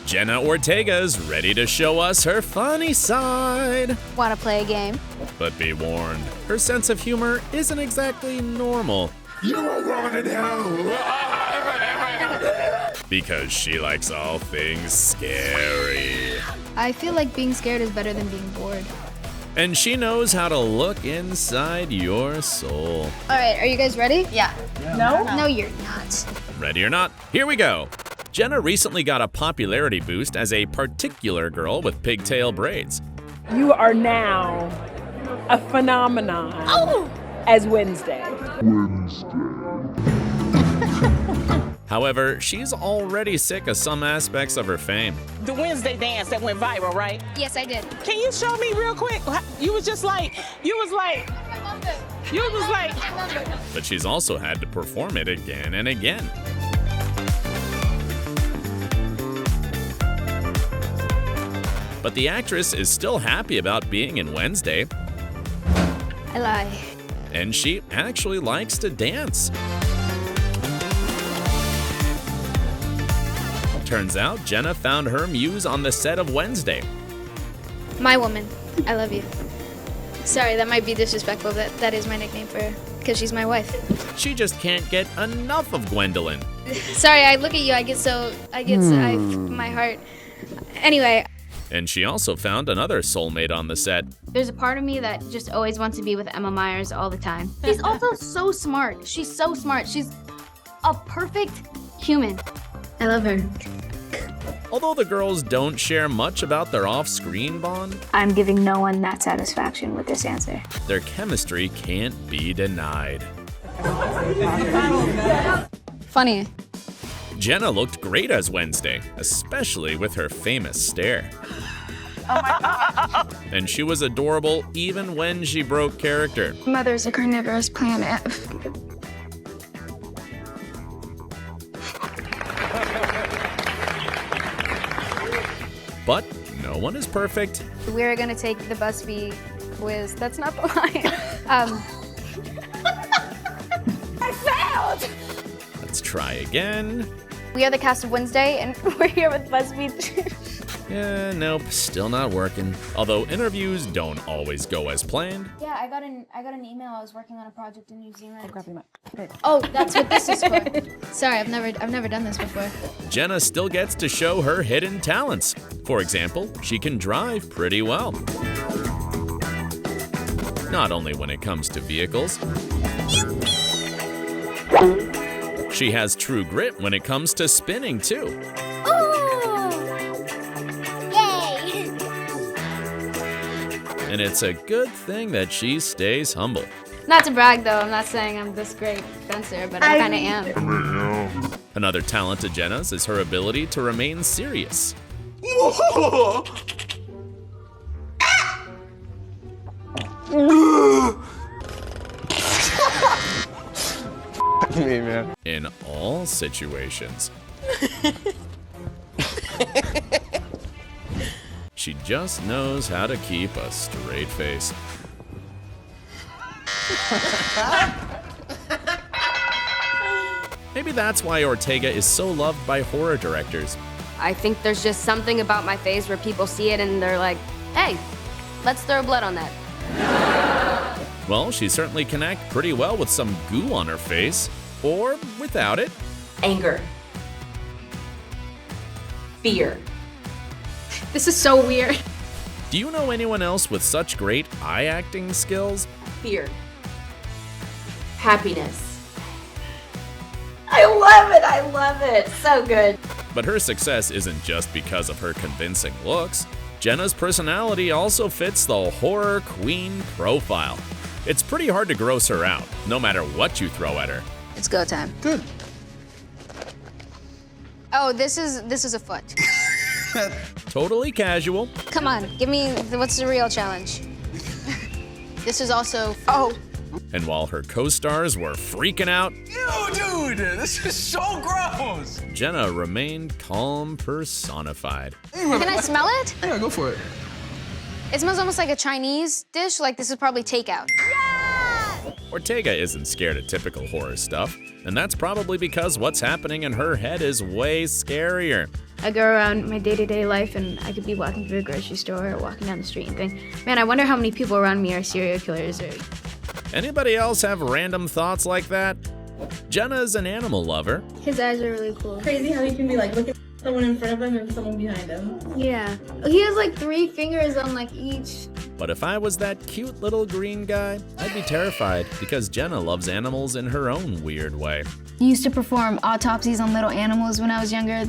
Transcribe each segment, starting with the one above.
Jenna Ortega's ready to show us her funny side. Want to play a game? But be warned, her sense of humor isn't exactly normal. You are going to hell. Because she likes all things scary. I feel like being scared is better than being bored. And she knows how to look inside your soul. All right, are you guys ready? Yeah. No? No, you're not. Ready or not, here we go. Jenna recently got a popularity boost as a particular girl with pigtail braids. You are now a phenomenon as Wednesday. However, she's already sick of some aspects of her fame. The Wednesday dance that went viral, right? Yes, I did. Can you show me real quick? You was like, But she's also had to perform it again and again. But the actress is still happy about being in Wednesday, I lie. and she actually likes to dance. Turns out Jenna found her muse on the set of Wednesday. My woman. I love you. Sorry, that might be disrespectful. That is my nickname for her, because she's my wife. She just can't get enough of Gwendoline. Sorry, I look at you, my heart. Anyway. And she also found another soulmate on the set. There's a part of me that just always wants to be with Emma Myers all the time. She's also so smart. She's so smart. She's a perfect human. I love her. Although the girls don't share much about their off-screen bond, I'm giving no one that satisfaction with this answer. their chemistry can't be denied. Funny. Jenna looked great as Wednesday, especially with her famous stare. And she was adorable even when she broke character. Mother's a carnivorous planet. But no one is perfect. We're gonna take the BuzzFeed quiz. That's not the line. I failed! Let's try again. We are the cast of Wednesday, and we're here with BuzzFeed. Yeah, nope, still not working. Although interviews don't always go as planned. Yeah, I got an email. I was working on a project in New Zealand. Okay. Oh, that's what this is for. Sorry, I've never done this before. Jenna still gets to show her hidden talents. For example, she can drive pretty well. Not only when it comes to vehicles. She has true grit when it comes to spinning too. Yay! And it's a good thing that she stays humble. Not to brag though, I'm not saying I'm this great fencer, but I kinda am. Another talent of Jenna's is her ability to remain serious. Me, man. In all situations. She just knows how to keep a straight face. Maybe that's why Ortega is so loved by horror directors. I think there's just something about my face where people see it and they're like, hey, let's throw blood on that. Well, she certainly can act pretty well with some goo on her face, or without it. Anger. Fear. This is so weird. Do you know anyone else with such great eye acting skills? Fear. Happiness. I love it. So good. But her success isn't just because of her convincing looks. Jenna's personality also fits the horror queen profile. It's pretty hard to gross her out, no matter what you throw at her. It's go time. Good. Oh, this is a foot. Totally casual, Come on, give me what's the real challenge? This is also and while her co-stars were freaking out, Ew, dude, this is so gross. Jenna remained calm personified. Can I smell it? Yeah, go for it. It smells almost like a Chinese dish, like this is probably takeout. Ortega isn't scared of typical horror stuff, and that's probably because what's happening in her head is way scarier. I go around my day-to-day life and I could be walking through a grocery store or walking down the street and think, man, I wonder how many people around me are serial killers or... Anybody else have random thoughts like that? Jenna's an animal lover. His eyes are really cool. Crazy how he can be like, look at someone in front of him and someone behind him. Yeah. He has like 3 fingers on like each. But if I was that cute little green guy, I'd be terrified because Jenna loves animals in her own weird way. I used to perform autopsies on little animals when I was younger,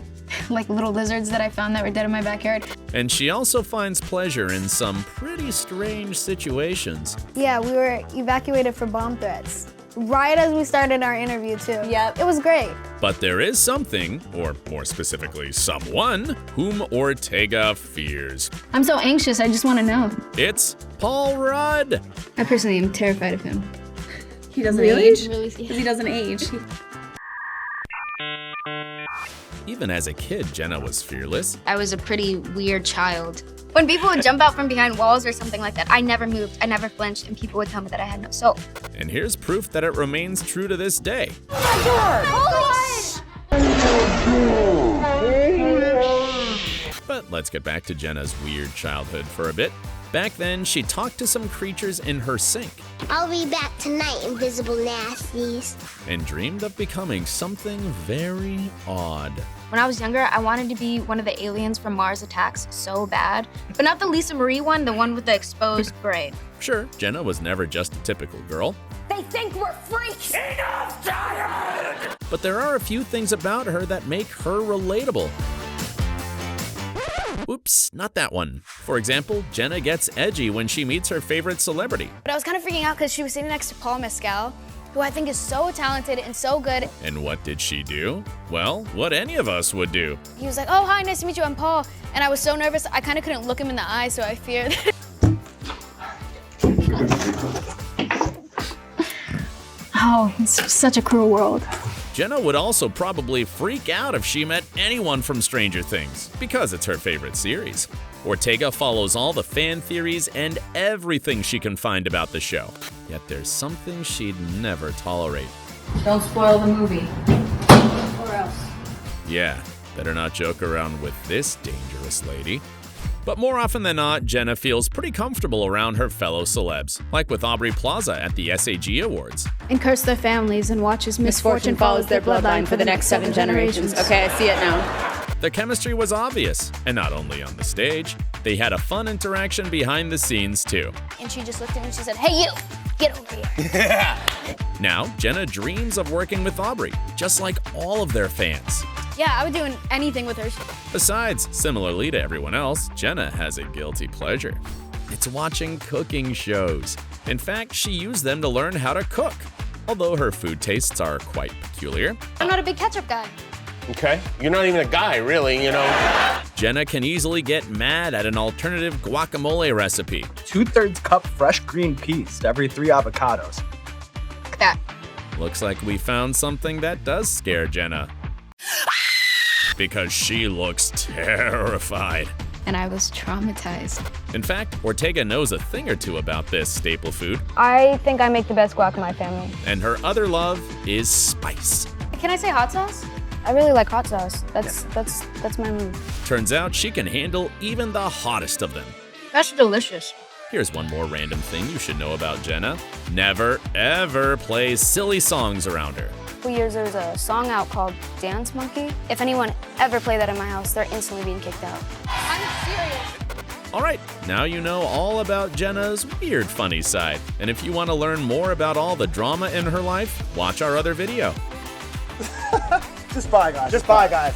like little lizards that I found that were dead in my backyard. And she also finds pleasure in some pretty strange situations. Yeah, we were evacuated for bomb threats. Right as we started our interview, too. Yep. It was great. But there is something, or more specifically, someone, whom Ortega fears. I'm so anxious, I just want to know. It's Paul Rudd. I personally am terrified of him. He doesn't age? Really? Because he doesn't age. Even as a kid, Jenna was fearless. I was a pretty weird child. When people would jump out from behind walls or something like that, I never moved, I never flinched, and people would tell me that I had no soul. And here's proof that it remains true to this day. But let's get back to Jenna's weird childhood for a bit. Back then, she talked to some creatures in her sink I'll be back tonight, invisible nasties. and dreamed of becoming something very odd. When I was younger, I wanted to be one of the aliens from Mars Attacks so bad. But not the Lisa Marie one, the one with the exposed braid. Sure, Jenna was never just a typical girl, They think we're freaks! but there are a few things about her that make her relatable. Oops, not that one. For example, Jenna gets edgy when she meets her favorite celebrity. But I was kind of freaking out because she was sitting next to Paul Mescal, who I think is so talented and so good. And what did she do? Well, what any of us would do. He was like, oh, hi, nice to meet you, I'm Paul. And I was so nervous, I kind of couldn't look him in the eye, so I feared. Oh, it's such a cruel world. Jenna would also probably freak out if she met anyone from Stranger Things, because it's her favorite series. Ortega follows all the fan theories and everything she can find about the show. Yet there's something she'd never tolerate. Don't spoil the movie. Or else. Yeah, better not joke around with this dangerous lady. But more often than not, Jenna feels pretty comfortable around her fellow celebs, like with Aubrey Plaza at the SAG Awards. And curse their families and watch as misfortune follows their bloodline for the next 7 generations. Okay, I see it now. The chemistry was obvious, and not only on the stage, they had a fun interaction behind the scenes too. And she just looked at me and she said, hey, you, get over here. Now, Jenna dreams of working with Aubrey, just like all of their fans. Yeah, I would do anything with her. Besides, similarly to everyone else, Jenna has a guilty pleasure. It's watching cooking shows. In fact, she used them to learn how to cook, although her food tastes are quite peculiar. I'm not a big ketchup guy. Okay, you're not even a guy, really, you know. Jenna can easily get mad at an alternative guacamole recipe. 2/3 cup fresh green peas to every 3 avocados. Like that. Looks like we found something that does scare Jenna. Because she looks terrified. And I was traumatized. In fact, Ortega knows a thing or two about this staple food, I think I make the best guac in my family. and her other love is spice. Can I say hot sauce? I really like hot sauce. That's my move. Turns out she can handle even the hottest of them. That's delicious. Here's one more random thing you should know about Jenna. Never, ever play silly songs around her. For years, there's a song out called Dance Monkey. If anyone ever play that in my house, they're instantly being kicked out. I'm serious. All right, now you know all about Jenna's weird funny side. And if you want to learn more about all the drama in her life, watch our other video. Just bye, guys. Just bye, guys.